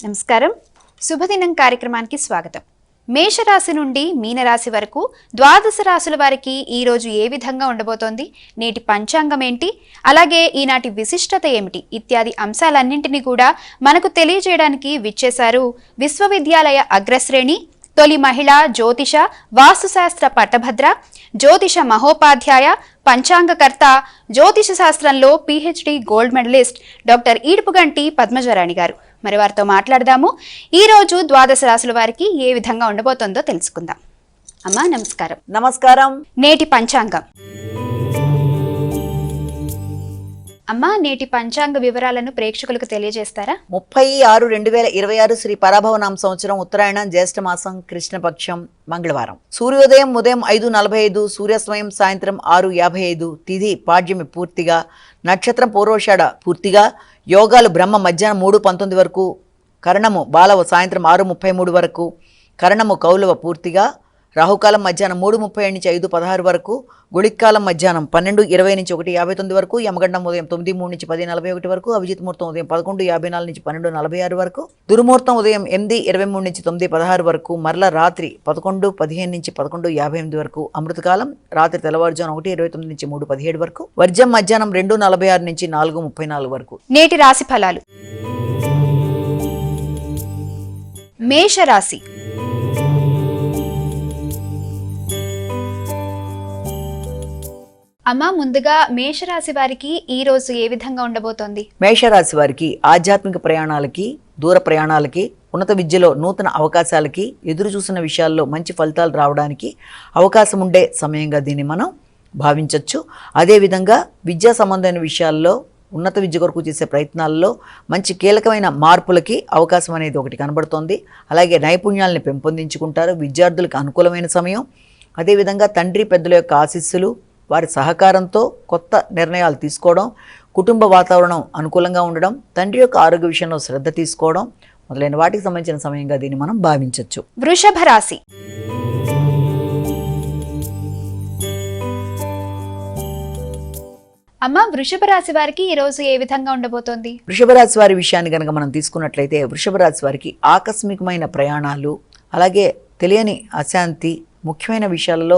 నమస్కారం. శుభదినం కార్యక్రమానికి స్వాగతం. మేషరాశి నుండి మీనరాశి వరకు ద్వాదశ రాశుల వారికి ఈ రోజు ఏ విధంగా ఉండబోతోంది, నేటి పంచాంగం ఏంటి, అలాగే ఈనాటి విశిష్టత ఏమిటి ఇత్యాది అంశాలన్నింటినీ కూడా మనకు తెలియజేయడానికి విచ్చేశారు విశ్వవిద్యాలయ అగ్రశ్రేణి తొలి మహిళా జ్యోతిష వాస్తుశాస్త్ర పట్టభద్ర జ్యోతిష మహోపాధ్యాయ పంచాంగకర్త జ్యోతిష శాస్త్రంలో PhD gold medallist doctor Edupuganti పద్మజరాణి గారు. మరి వారితో మాట్లాడదాము. ఈ రోజు ద్వాదశ రాశుల వారికి ఏ విధంగా ఉండబోతుందో తెలుసుకుందాం. అమ్మా నమస్కారం. నమస్కారం. నేటి పంచాంగం. అమ్మా నేటి పంచాంగ వివరాలను ప్రేక్షకులకు తెలియజేస్తారా? 30/6/2026 శ్రీ పరాభవనామ సంవత్సరం ఉత్తరాయణం జ్యేష్ఠ మాసం కృష్ణపక్షం మంగళవారం. సూర్యోదయం ఉదయం 5:45, సూర్యాస్తమయం సాయంత్రం 6:55, తిథి పాడ్యమి పూర్తిగా, నక్షత్రం పూర్వషాఢ పూర్తిగా, యోగాలు బ్రహ్మ మధ్యాహ్నం 3:19 వరకు, కరణము బాలవ సాయంత్రం 6:33 వరకు, కరణము కౌలవ పూర్తిగా, రాహుకాలం మధ్యాహ్నం 3:37 నుంచి 5:16 వరకు, గుళిక్కాలం మధ్యాహ్నం 12:20 నుంచి 1:59 వరకు, యమగండం ఉదయం 9:03 నుంచి 10:41 వరకు, అభిజిత్ ముహూర్తం ఉదయం 11:54 నుంచి 12:46 వరకు, దుర్ముహూర్తం ఉదయం 8:23 నుంచి 9:16 వరకు, మరల రాత్రి 11:15 నుంచి 11:58 వరకు, అమృతకాలం రాత్రి తెల్లవారుజామున 1:29 నుంచి 3:17 వరకు, వర్జం మధ్యాహ్నం 2:46 నుంచి 4:34 వరకు. నేటి రాశి ఫలాలు. మేషరాశి. అమ్మా ముందుగా మేషరాశి వారికి ఈ రోజు ఏ విధంగా ఉండబోతోంది? మేషరాశి వారికి ఆధ్యాత్మిక ప్రయాణాలకి, దూర ప్రయాణాలకి, ఉన్నత విద్యలో నూతన అవకాశాలకి, ఎదురు చూసిన విషయాల్లో మంచి ఫలితాలు రావడానికి అవకాశం ఉండే సమయంగా దీన్ని మనం భావించవచ్చు. అదేవిధంగా విద్యా సంబంధమైన విషయాల్లో, ఉన్నత విద్య కొరకు చేసే ప్రయత్నాల్లో మంచి కీలకమైన మార్పులకి అవకాశం అనేది ఒకటి కనబడుతోంది. అలాగే నైపుణ్యాలని పెంపొందించుకుంటారు. విద్యార్థులకు అనుకూలమైన సమయం. అదేవిధంగా తండ్రి పెద్దల యొక్క ఆశీస్సులు, వారి సహకారంతో కొత్త నిర్ణయాలు తీసుకోవడం, కుటుంబ వాతావరణం అనుకూలంగా ఉండడం, తండ్రి యొక్క ఆరోగ్య విషయంలో శ్రద్ధ తీసుకోవడం మొదలైన వాటికి సంబంధించిన సమయంగా దీన్ని మనం భావించవచ్చు. వృషభ రాశి. అమ్మ వృషభ రాశి వారికి ఈ రోజు ఏ విధంగా ఉండబోతోంది? వృషభ రాశి వారి విషయాన్ని కనుక మనం తీసుకున్నట్లయితే వృషభ రాశి వారికి ఆకస్మికమైన ప్రయాణాలు, అలాగే తెలియని అశాంతి, ముఖ్యమైన విషయాలలో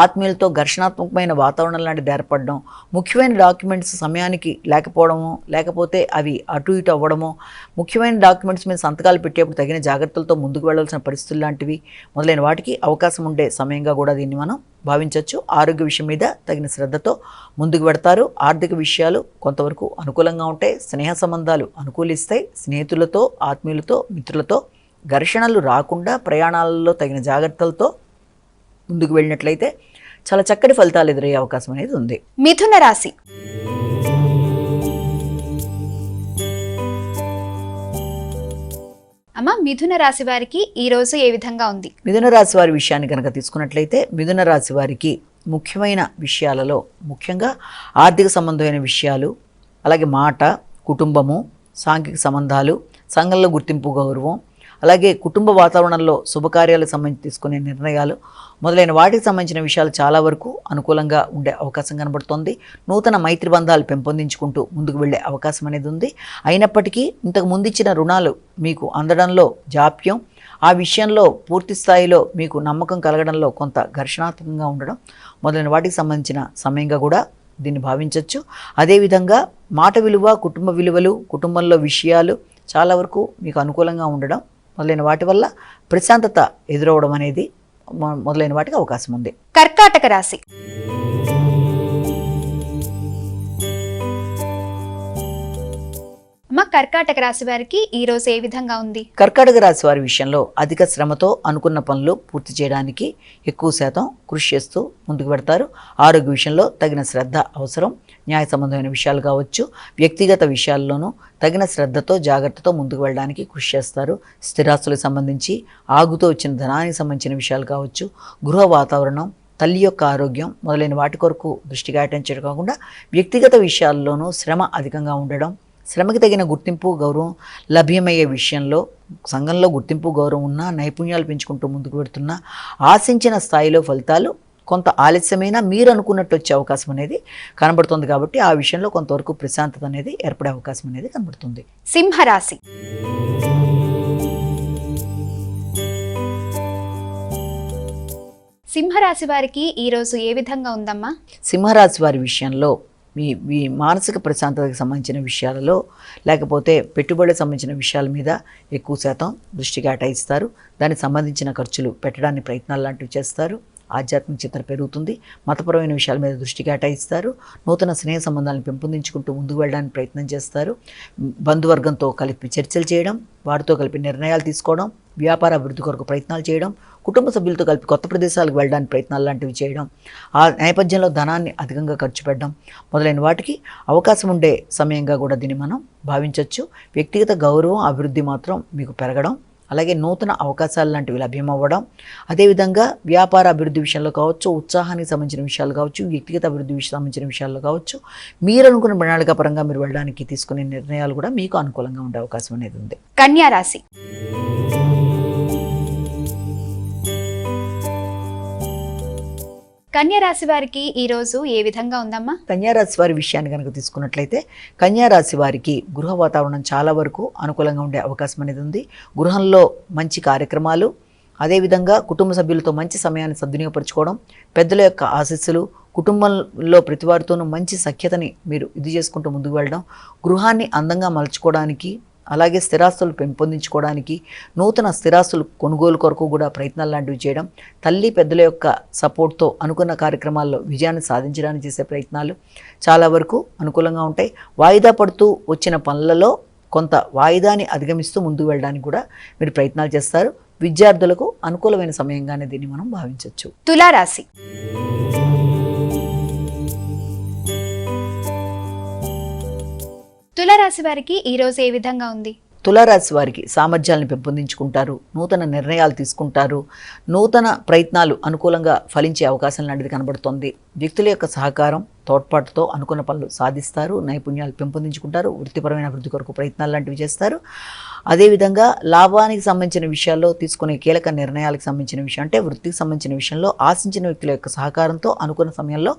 ఆత్మీయులతో ఘర్షణాత్మకమైన వాతావరణం లాంటిది ఏర్పడడం, ముఖ్యమైన డాక్యుమెంట్స్ సమయానికి లేకపోవడము, లేకపోతే అవి అటు ఇటు అవ్వడము, ముఖ్యమైన డాక్యుమెంట్స్ మీద సంతకాలు పెట్టేప్పుడు తగిన జాగ్రత్తలతో ముందుకు వెళ్లాల్సిన పరిస్థితులు లాంటివి మొదలైన వాటికి అవకాశం ఉండే సమయంగా కూడా దీన్ని మనం భావించవచ్చు. ఆరోగ్య విషయం మీద తగిన శ్రద్ధతో ముందుకు పెడతారు. ఆర్థిక విషయాలు కొంతవరకు అనుకూలంగా ఉంటాయి. స్నేహ సంబంధాలు అనుకూలిస్తాయి. స్నేహితులతో, ఆత్మీయులతో, మిత్రులతో ఘర్షణలు రాకుండా ప్రయాణాలలో తగిన జాగ్రత్తలతో ముందుకు వెళ్ళినట్లయితే చాలా చక్కటి ఫలితాలు ఎదురయ్యే అవకాశం అనేది ఉంది. మిథున రాశి. అమ్మ మిథున రాశి వారికి ఈ రోజు ఏ విధంగా ఉంది? మిథున రాశి వారి విషయాన్ని కనుక తీసుకున్నట్లయితే మిథున రాశి వారికి ముఖ్యమైన విషయాలలో, ముఖ్యంగా ఆర్థిక సంబంధమైన విషయాలు, అలాగే మాట, కుటుంబము, సాంఘిక సంబంధాలు, సంఘంలో గుర్తింపు, గౌరవం, అలాగే కుటుంబ వాతావరణంలో శుభకార్యాలకు సంబంధించి తీసుకునే నిర్ణయాలు మొదలైన వాటికి సంబంధించిన విషయాలు చాలా వరకు అనుకూలంగా ఉండే అవకాశం కనబడుతోంది. నూతన మైత్రి బంధాలు పెంపొందించుకుంటూ ముందుకు వెళ్ళే అవకాశం అనేది ఉంది. అయినప్పటికీ ఇంతకు ముందు ఇచ్చిన రుణాలు మీకు అందడంలో జాప్యం, ఆ విషయంలో పూర్తి స్థాయిలో మీకు నమ్మకం కలగడంలో కొంత ఘర్షణాత్మకంగా ఉండడం మొదలైన వాటికి సంబంధించిన సమయంగా కూడా దీన్ని భావించవచ్చు. అదేవిధంగా మాట విలువ, కుటుంబ విలువలు, కుటుంబంలో విషయాలు చాలా వరకు మీకు అనుకూలంగా ఉండడం మొదలైన వాటి వల్ల ప్రశాంతత ఎదురవడం అనేది మొదలైన వాటికి అవకాశం ఉంది. కర్కాటక రాశి. అమ్మ కర్కాటక రాశి వారికి ఈ రోజు ఏ విధంగా ఉంది? కర్కాటక రాశి వారి విషయంలో అధిక శ్రమతో అనుకున్న పనులు పూర్తి చేయడానికి ఎక్కువ శాతం కృషి చేస్తూ ముందుకు పెడతారు. ఆరోగ్య విషయంలో తగిన శ్రద్ధ అవసరం. న్యాయ సంబంధమైన విషయాలు కావచ్చు, వ్యక్తిగత విషయాల్లోనూ తగిన శ్రద్ధతో, జాగ్రత్తతో ముందుకు వెళ్ళడానికి కృషి చేస్తారు. స్థిరాస్తులకు సంబంధించి, ఆగుతూ వచ్చిన ధనానికి సంబంధించిన విషయాలు కావచ్చు, గృహ వాతావరణం, తల్లి యొక్క ఆరోగ్యం మొదలైన వాటి కొరకు దృష్టి కేటాయించడం కాకుండా వ్యక్తిగత విషయాల్లోనూ శ్రమ అధికంగా ఉండడం, శ్రమకి తగిన గుర్తింపు, గౌరవం లభ్యమయ్యే విషయంలో సంఘంలో గుర్తింపు, గౌరవం ఉన్నా, నైపుణ్యాలు పెంచుకుంటూ ముందుకు పెడుతున్నా ఆశించిన స్థాయిలో ఫలితాలు కొంత ఆలస్యమైనా మీరు అనుకున్నట్టు వచ్చే అవకాశం అనేది కనబడుతుంది. కాబట్టి ఆ విషయంలో కొంతవరకు ప్రశాంతత అనేది ఏర్పడే అవకాశం అనేది కనబడుతుంది. సింహరాశి. సింహరాశి వారికి ఈ రోజు ఏ విధంగా ఉందమ్మా? సింహరాశి వారి విషయంలో మీ మానసిక ప్రశాంతతకు సంబంధించిన విషయాలలో లేకపోతే పెట్టుబడికి సంబంధించిన విషయాల మీద ఎక్కువ శాతం దృష్టి కేటాయిస్తారు. దానికి సంబంధించిన ఖర్చులు పెట్టడానికి ప్రయత్నాలు లాంటివి చేస్తారు. ఆధ్యాత్మిక చింతన పెరుగుతుంది. మతపరమైన విషయాల మీద దృష్టి కేటాయిస్తారు. నూతన స్నేహ సంబంధాలను పెంపొందించుకుంటూ ముందుకు వెళ్ళడానికి ప్రయత్నం చేస్తారు. బంధువర్గంతో కలిపి చర్చలు చేయడం, వారితో కలిపి నిర్ణయాలు తీసుకోవడం, వ్యాపార అభివృద్ధి కొరకు ప్రయత్నాలు చేయడం, కుటుంబ సభ్యులతో కలిపి కొత్త ప్రదేశాలకు వెళ్ళడానికి ప్రయత్నాలు లాంటివి చేయడం, ఆ నేపథ్యంలో ధనాన్ని అధికంగా ఖర్చు పెట్టడం మొదలైన వాటికి అవకాశం ఉండే సమయంగా కూడా దీన్ని మనం భావించవచ్చు. వ్యక్తిగత గౌరవం, అభివృద్ధి మాత్రం మీకు పెరగడం, అలాగే నూతన అవకాశాలు లాంటివి లభ్యమవ్వడం, అదేవిధంగా వ్యాపార అభివృద్ధి విషయంలో కావచ్చు, ఉత్సాహానికి సంబంధించిన విషయాలు కావచ్చు, వ్యక్తిగత అభివృద్ధి సంబంధించిన విషయాల్లో కావచ్చు, మీరు అనుకున్న ప్రణాళిక పరంగా మీరు వెళ్ళడానికి తీసుకునే నిర్ణయాలు కూడా మీకు అనుకూలంగా ఉండే అవకాశం అనేది ఉంది. కన్యా రాశి. కన్యా రాశి వారికి ఈ రోజు ఏ విధంగా ఉందమ్మా? కన్యారాశి వారి విషయాన్ని కనుక తీసుకున్నట్లయితే కన్యారాశి వారికి గృహ వాతావరణం చాలా వరకు అనుకూలంగా ఉండే అవకాశం అనేది ఉంది. గృహంలో మంచి కార్యక్రమాలు, అదేవిధంగా కుటుంబ సభ్యులతో మంచి సమయాన్ని సద్వినియోగపరచుకోవడం, పెద్దల యొక్క ఆశీస్సులు, కుటుంబంలో ప్రతి వారితోనూ మంచి సఖ్యతని మీరు ఇది చేసుకుంటూ ముందుకు వెళ్ళడం, గృహాన్ని అందంగా మలుచుకోవడానికి, అలాగే స్థిరాస్తులు పెంపొందించుకోవడానికి, నూతన స్థిరాస్తులు కొనుగోలు కొరకు కూడా ప్రయత్నాలు లాంటివి చేయడం, తల్లి పెద్దల యొక్క సపోర్ట్తో అనుకున్న కార్యక్రమాల్లో విజయాన్ని సాధించడానికి చేసే ప్రయత్నాలు చాలా వరకు అనుకూలంగా ఉంటాయి. వాయిదా పడుతూ వచ్చిన పనులలో కొంత వాయిదాని అధిగమిస్తూ ముందుకు వెళ్ళడానికి కూడా మీరు ప్రయత్నాలు చేస్తారు. విద్యార్థులకు అనుకూలమైన సమయంగానే దీన్ని మనం భావించవచ్చు. తులారాశి. తులారాశి వారికి ఈ రోజు ఏ విధంగా ఉంది? తులారాశి వారికి సామర్థ్యాలను పెంపొందించుకుంటారు, నూతన నిర్ణయాలు తీసుకుంటారు, నూతన ప్రయత్నాలు అనుకూలంగా ఫలించే అవకాశం లాంటిది కనబడుతోంది. వ్యక్తుల యొక్క సహకారం, తోడ్పాటుతో అనుకున్న పనులు సాధిస్తారు, నైపుణ్యాలు పెంపొందించుకుంటారు, వృత్తిపరమైన అభివృద్ధి కొరకు ప్రయత్నాలు లాంటివి చేస్తారు. అదేవిధంగా లాభానికి సంబంధించిన విషయాల్లో తీసుకునే కీలక నిర్ణయాలకు సంబంధించిన విషయం, అంటే వృత్తికి సంబంధించిన విషయంలో ఆశించిన వ్యక్తుల యొక్క సహకారంతో అనుకున్న సమయంలో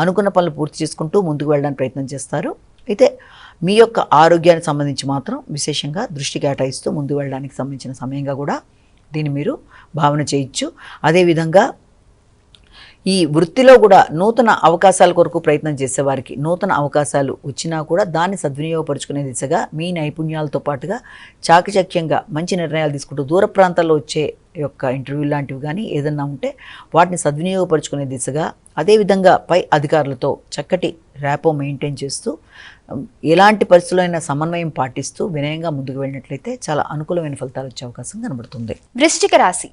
అనుకున్న పనులు పూర్తి చేసుకుంటూ ముందుకు వెళ్ళడానికి ప్రయత్నం చేస్తారు. అయితే మీ యొక్క ఆరోగ్యానికి సంబంధించి మాత్రం విశేషంగా దృష్టి కేటాయిస్తూ ముందుకు వెళ్ళడానికి సంబంధించిన సమయంగా కూడా దీన్ని మీరు భావన చేయొచ్చు. అదేవిధంగా ఈ వృత్తిలో కూడా నూతన అవకాశాల కొరకు ప్రయత్నం చేసేవారికి నూతన అవకాశాలు వచ్చినా కూడా దాన్ని సద్వినియోగపరుచుకునే దిశగా మీ నైపుణ్యాలతో పాటుగా చాకచక్యంగా మంచి నిర్ణయాలు తీసుకుంటూ దూర ప్రాంతాల్లో వచ్చే యొక్క ఇంటర్వ్యూ లాంటివి కానీ ఏదన్నా ఉంటే వాటిని సద్వినియోగపరుచుకునే దిశగా, అదేవిధంగా పై అధికారులతో చక్కటి ర్యాపో మెయింటైన్ చేస్తూ ఎలాంటి పరిస్థితుల్లో అయినా సమన్వయం పాటిస్తూ వినయంగా ముందుకు వెళ్ళినట్లయితే చాలా అనుకూలమైన ఫలితాలు వచ్చే అవకాశం కనబడుతుంది. వృశ్చిక రాశి.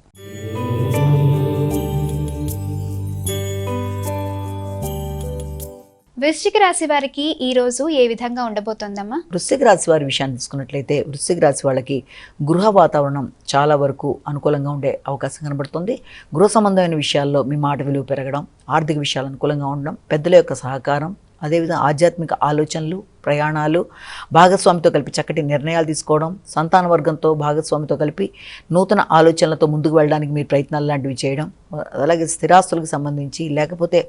వృశ్చిక రాశి వారికి ఈ రోజు ఏ విధంగా ఉండబోతోందమ్మా? వృశ్చిక రాశి వారి విషయాన్ని తీసుకున్నట్లయితే వృశ్చిక రాశి వాళ్ళకి గృహ వాతావరణం చాలా వరకు అనుకూలంగా ఉండే అవకాశం కనబడుతుంది. గృహ సంబంధమైన విషయాల్లో మీ మాట విలువ పెరగడం, ఆర్థిక విషయాలు అనుకూలంగా ఉండడం, పెద్దల యొక్క సహకారం, అదేవిధంగా ఆధ్యాత్మిక ఆలోచనలు, ప్రయాణాలు, భాగస్వామితో కలిపి చక్కటి నిర్ణయాలు తీసుకోవడం, సంతాన వర్గంతో భాగస్వామితో కలిపి నూతన ఆలోచనలతో ముందుకు వెళ్ళడానికి మీరు ప్రయత్నాలు లాంటివి చేయడం, అలాగే స్థిరాస్తులకు సంబంధించి లేకపోతే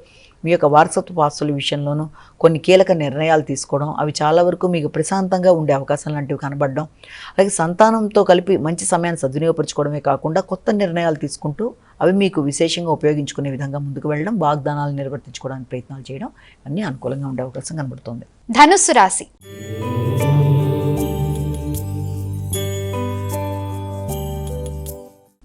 మీ యొక్క వారసత్వ ఆస్తుల విషయంలోనూ కొన్ని కీలక నిర్ణయాలు తీసుకోవడం, అవి చాలా వరకు మీకు ప్రశాంతంగా ఉండే అవకాశం లాంటివి కనబడడం, అలాగే సంతానంతో కలిపి మంచి సమయాన్ని సద్వినియోగపరచుకోవడమే కాకుండా కొత్త నిర్ణయాలు తీసుకుంటూ అవి మీకు విశేషంగా ఉపయోగించుకునే విధంగా ముందుకు వెళ్ళడం, వాగ్దానాలు నిర్వర్తించుకోవడానికి ప్రయత్నాలు చేయడం అన్నీ అనుకూలంగా ఉండే అవకాశం కనబడుతుంది. ధనుస్సు రాశి.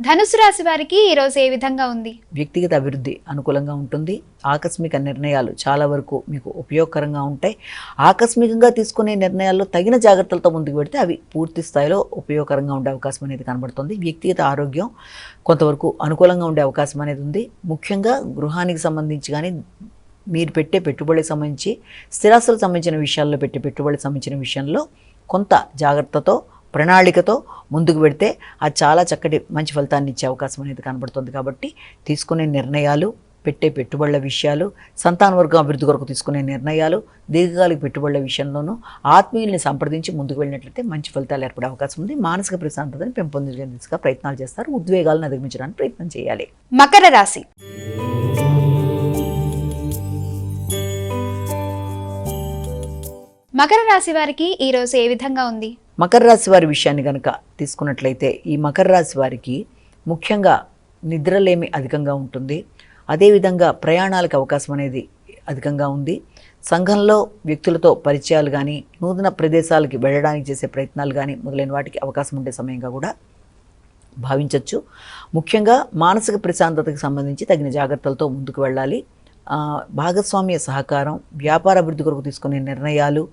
ధనుసు రాశి వారికి ఈ రోజు ఏ విధంగా ఉంది? వ్యక్తిగత అభివృద్ధి అనుకూలంగా ఉంటుంది. ఆకస్మిక నిర్ణయాలు చాలా వరకు మీకు ఉపయోగకరంగా ఉంటాయి. ఆకస్మికంగా తీసుకునే నిర్ణయాల్లో తగిన జాగ్రత్తలతో ముందుకు పెడితే అవి పూర్తి స్థాయిలో ఉపయోగకరంగా ఉండే అవకాశం అనేది కనబడుతుంది. వ్యక్తిగత ఆరోగ్యం కొంతవరకు అనుకూలంగా ఉండే అవకాశం అనేది ఉంది. ముఖ్యంగా గృహానికి సంబంధించి కానీ మీరు పెట్టే పెట్టుబడికి సంబంధించి స్థిరాస్తులకు సంబంధించిన విషయాల్లో పెట్టే పెట్టుబడికి సంబంధించిన విషయంలో కొంత జాగ్రత్తతో ప్రణాళికతో ముందుకు పెడితే అది చాలా చక్కటి మంచి ఫలితాన్ని ఇచ్చే అవకాశం అనేది కనబడుతుంది. కాబట్టి తీసుకునే నిర్ణయాలు, పెట్టే పెట్టుబడుల విషయాలు, సంతాన వర్గం అభివృద్ధి కొరకు తీసుకునే నిర్ణయాలు, దీర్ఘకాలిక పెట్టుబడుల విషయంలోనూ ఆత్మీయుల్ని సంప్రదించి ముందుకు వెళ్ళినట్లయితే మంచి ఫలితాలు ఏర్పడే అవకాశం ఉంది. మానసిక ప్రశాంతతని పెంపొందించే దిశగా ప్రయత్నాలు చేస్తారు. ఉద్వేగాలను అధిగమించడానికి ప్రయత్నం చేయాలి. మకర రాశి. మకర రాశి వారికి ఈ రోజు ఏ విధంగా ఉంది? మకర రాశి వారి విషయాన్ని కనుక తీసుకున్నట్లయితే ఈ మకర రాశి వారికి ముఖ్యంగా నిద్రలేమి అధికంగా ఉంటుంది. అదేవిధంగా ప్రయాణాలకు అవకాశం అనేది అధికంగా ఉంది. సంఘంలో వ్యక్తులతో పరిచయాలు కానీ, నూతన ప్రదేశాలకి వెళ్ళడానికి చేసే ప్రయత్నాలు కానీ మొదలైన వాటికి అవకాశం ఉండే సమయంగా కూడా భావించవచ్చు. ముఖ్యంగా మానసిక ప్రశాంతతకు సంబంధించి తగిన జాగ్రత్తలతో ముందుకు వెళ్ళాలి. భాగస్వామ్య సహకారం, వ్యాపార అభివృద్ధి కొరకు తీసుకునే నిర్ణయాలు,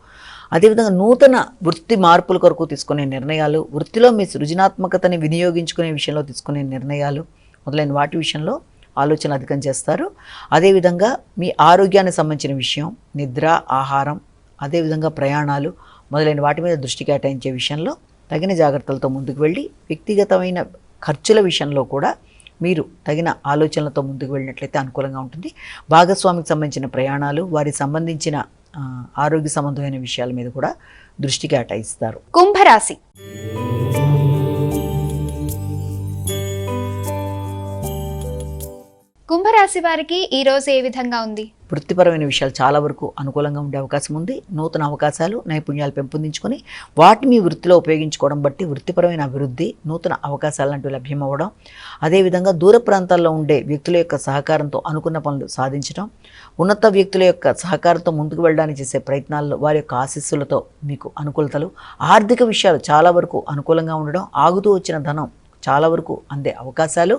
అదేవిధంగా నూతన వృత్తి మార్పుల కొరకు తీసుకునే నిర్ణయాలు, వృత్తిలో మీ సృజనాత్మకతని వినియోగించుకునే విషయంలో తీసుకునే నిర్ణయాలు మొదలైన వాటి విషయంలో ఆలోచన అధికం చేస్తారు. అదేవిధంగా మీ ఆరోగ్యానికి సంబంధించిన విషయం, నిద్ర, ఆహారం, అదేవిధంగా ప్రయాణాలు మొదలైన వాటి మీద దృష్టి కేటాయించే విషయంలో తగిన జాగ్రత్తలతో ముందుకు వెళ్ళి వ్యక్తిగతమైన ఖర్చుల విషయంలో కూడా మీరు తగిన ఆలోచనలతో ముందుకు వెళ్ళినట్లయితే అనుకూలంగా ఉంటుంది. భాగస్వామికి సంబంధించిన ప్రయాణాలు, వారికి సంబంధించిన ఆరోగ్య సంబంధమైన విషయాల మీద కూడా దృష్టి కేటాయిస్తారు. కుంభరాశి. కుంభరాశి వారికి ఈ రోజు ఏ విధంగా ఉంది? వృత్తిపరమైన విషయాలు చాలా వరకు అనుకూలంగా ఉండే అవకాశం ఉంది. నూతన అవకాశాలు, నైపుణ్యాలు పెంపొందించుకొని వాటిని మీ వృత్తిలో ఉపయోగించుకోవడం బట్టి వృత్తిపరమైన అభివృద్ధి, నూతన అవకాశాలు లాంటివి లభ్యమవ్వడం, అదేవిధంగా దూర ప్రాంతాల్లో ఉండే వ్యక్తుల యొక్క సహకారంతో అనుకున్న పనులు సాధించడం, ఉన్నత వ్యక్తుల యొక్క సహకారంతో ముందుకు వెళ్ళడానికి చేసే ప్రయత్నాల్లో వారి యొక్క ఆశీస్సులతో మీకు అనుకూలతలు, ఆర్థిక విషయాలు చాలా వరకు అనుకూలంగా ఉండడం, ఆగుతూ వచ్చిన ధనం చాలా వరకు అందే అవకాశాలు,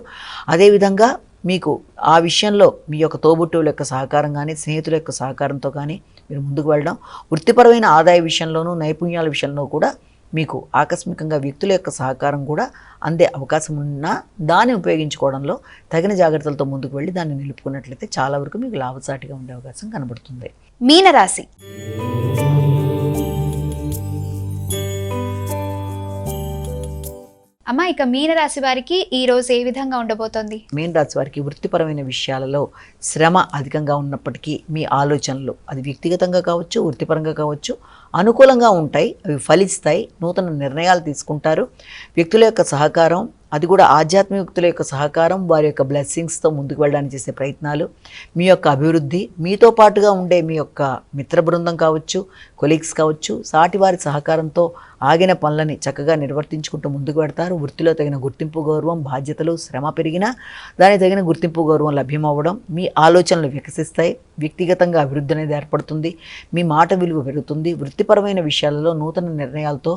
అదేవిధంగా మీకు ఆ విషయంలో మీ యొక్క తోబుట్టువుల యొక్క సహకారం కానీ, స్నేహితుల యొక్క సహకారంతో కానీ మీరు ముందుకు వెళ్ళడం, వృత్తిపరమైన ఆదాయ విషయంలోనూ నైపుణ్యాల విషయంలో కూడా మీకు ఆకస్మికంగా వ్యక్తుల యొక్క సహకారం కూడా అందే అవకాశం ఉన్నా దాన్ని ఉపయోగించుకోవడంలో తగిన జాగ్రత్తలతో ముందుకు వెళ్ళి దాన్ని నిలుపుకున్నట్లయితే చాలా వరకు మీకు లాభసాటిగా ఉండే అవకాశం కనబడుతుంది. మీనరాశి. అమ్మా, ఇక మీనరాశి వారికి ఈ రోజు ఏ విధంగా ఉండబోతోంది? మీనరాశి వారికి వృత్తిపరమైన విషయాలలో శ్రమ అధికంగా ఉన్నప్పటికీ మీ ఆలోచనలు, అది వ్యక్తిగతంగా కావచ్చు, వృత్తిపరంగా కావచ్చు, అనుకూలంగా ఉంటాయి. అవి ఫలిస్తాయి. నూతన నిర్ణయాలు తీసుకుంటారు. వ్యక్తుల యొక్క సహకారం, అది కూడా ఆధ్యాత్మిక వ్యక్తుల యొక్క సహకారం, వారి యొక్క బ్లెస్సింగ్స్తో ముందుకు వెళ్ళడానికి చేసే ప్రయత్నాలు, మీ యొక్క అభివృద్ధి, మీతో పాటుగా ఉండే మీ యొక్క మిత్ర బృందం కావచ్చు, కొలీగ్స్ కావచ్చు, సాటి వారి సహకారంతో ఆగిన పనులని చక్కగా నిర్వర్తించుకుంటూ ముందుకు పెడతారు. వృత్తిలో తగిన గుర్తింపు, గౌరవం, బాధ్యతలు, శ్రమ పెరిగినా దానికి తగిన గుర్తింపు, గౌరవం లభ్యమవ్వడం, మీ ఆలోచనలు వికసిస్తాయి. వ్యక్తిగతంగా అభివృద్ధి అనేది ఏర్పడుతుంది. మీ మాట విలువ పెరుగుతుంది. వృత్తిపరమైన విషయాలలో నూతన నిర్ణయాలతో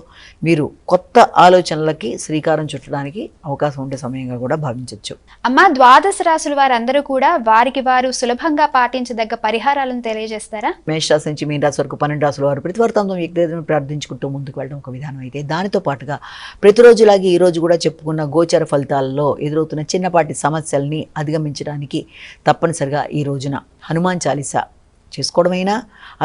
మీరు కొత్త ఆలోచనలకి శ్రీకారం చుట్టడానికి అవకాశం ఉండే సమయంగా కూడా భావించవచ్చు. అమ్మ, ద్వాదశ రాశుల వారందరూ కూడా వారికి వారు సులభంగా పాటించదగ్గ పరిహారాలను తెలియజేస్తారా? మేషరాశి నుంచి మీనరాశి వరకు 12 రాశుల వారు ప్రతి వారు తమ వ్యక్తిగతను ప్రార్థించుకుంటూ ముందుకు వెళ్ళడం ఒక విధానం అయితే, దానితో పాటుగా ప్రతిరోజులాగే ఈరోజు కూడా చెప్పుకున్న గోచర ఫలితాలలో ఎదురవుతున్న చిన్నపాటి సమస్యల్ని అధిగమించడానికి తప్పనిసరిగా ఈ రోజున హనుమాన్ చాలీసా చేసుకోవడమైనా,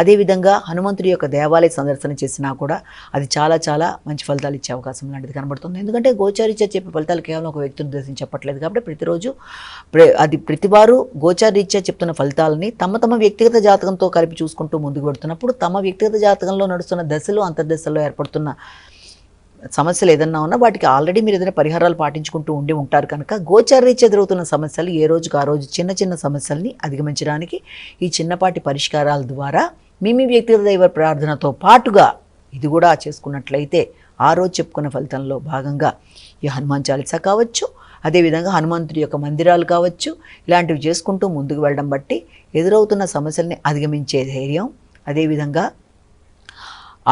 అదేవిధంగా హనుమంతుడి యొక్క దేవాలయ సందర్శన చేసినా కూడా అది చాలా చాలా మంచి ఫలితాలు ఇచ్చే అవకాశం లాంటిది కనబడుతుంది. ఎందుకంటే గోచారీత్యా చెప్పే ఫలితాలు కేవలం ఒక వ్యక్తిని ఉద్దేశించి చెప్పట్లేదు కాబట్టి ప్రతిరోజు అది ప్రతివారు గోచారీత్యా చెప్తున్న ఫలితాలని తమ తమ వ్యక్తిగత జాతకంతో కలిపి చూసుకుంటూ ముందుకు పెడుతున్నప్పుడు తమ వ్యక్తిగత జాతకంలో నడుస్తున్న దశలు, అంతర్దశల్లో ఏర్పడుతున్న సమస్యలు ఏదన్నా ఉన్నా వాటికి ఆల్రెడీ మీరు ఏదైనా పరిహారాలు పాటించుకుంటూ ఉండి ఉంటారు కనుక గోచారీత్యా ఎదురవుతున్న సమస్యలు ఏ రోజుకు ఆ రోజు చిన్న చిన్న సమస్యల్ని అధిగమించడానికి ఈ చిన్నపాటి పరిష్కారాల ద్వారా మీ వ్యక్తిగత దైవ ప్రార్థనతో పాటుగా ఇది కూడా చేసుకున్నట్లయితే ఆ రోజు చెప్పుకున్న ఫలితంలో భాగంగా ఈ హనుమాన్ చాలీసా కావచ్చు, అదేవిధంగా హనుమంతుడి యొక్క మందిరాలు కావచ్చు, ఇలాంటివి చేసుకుంటూ ముందుకు వెళ్ళడం బట్టి ఎదురవుతున్న సమస్యల్ని అధిగమించే ధైర్యం, అదేవిధంగా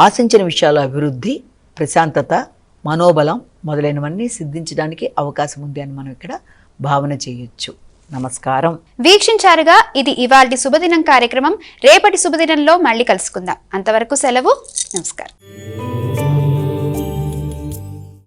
ఆశించిన విషయాల అభివృద్ధి, ప్రశాంతత, మనోబలం మొదలైనవన్నీ సిద్ధించడానికి అవకాశం ఉంది అని మనం ఇక్కడ భావన చేయొచ్చు. నమస్కారం. వీక్షించారుగా, ఇది ఇవాల్టి శుభదినం కార్యక్రమం. రేపటి శుభదినంలో మళ్ళీ కలుసుకుందాం. అంతవరకు సెలవు. నమస్కారం.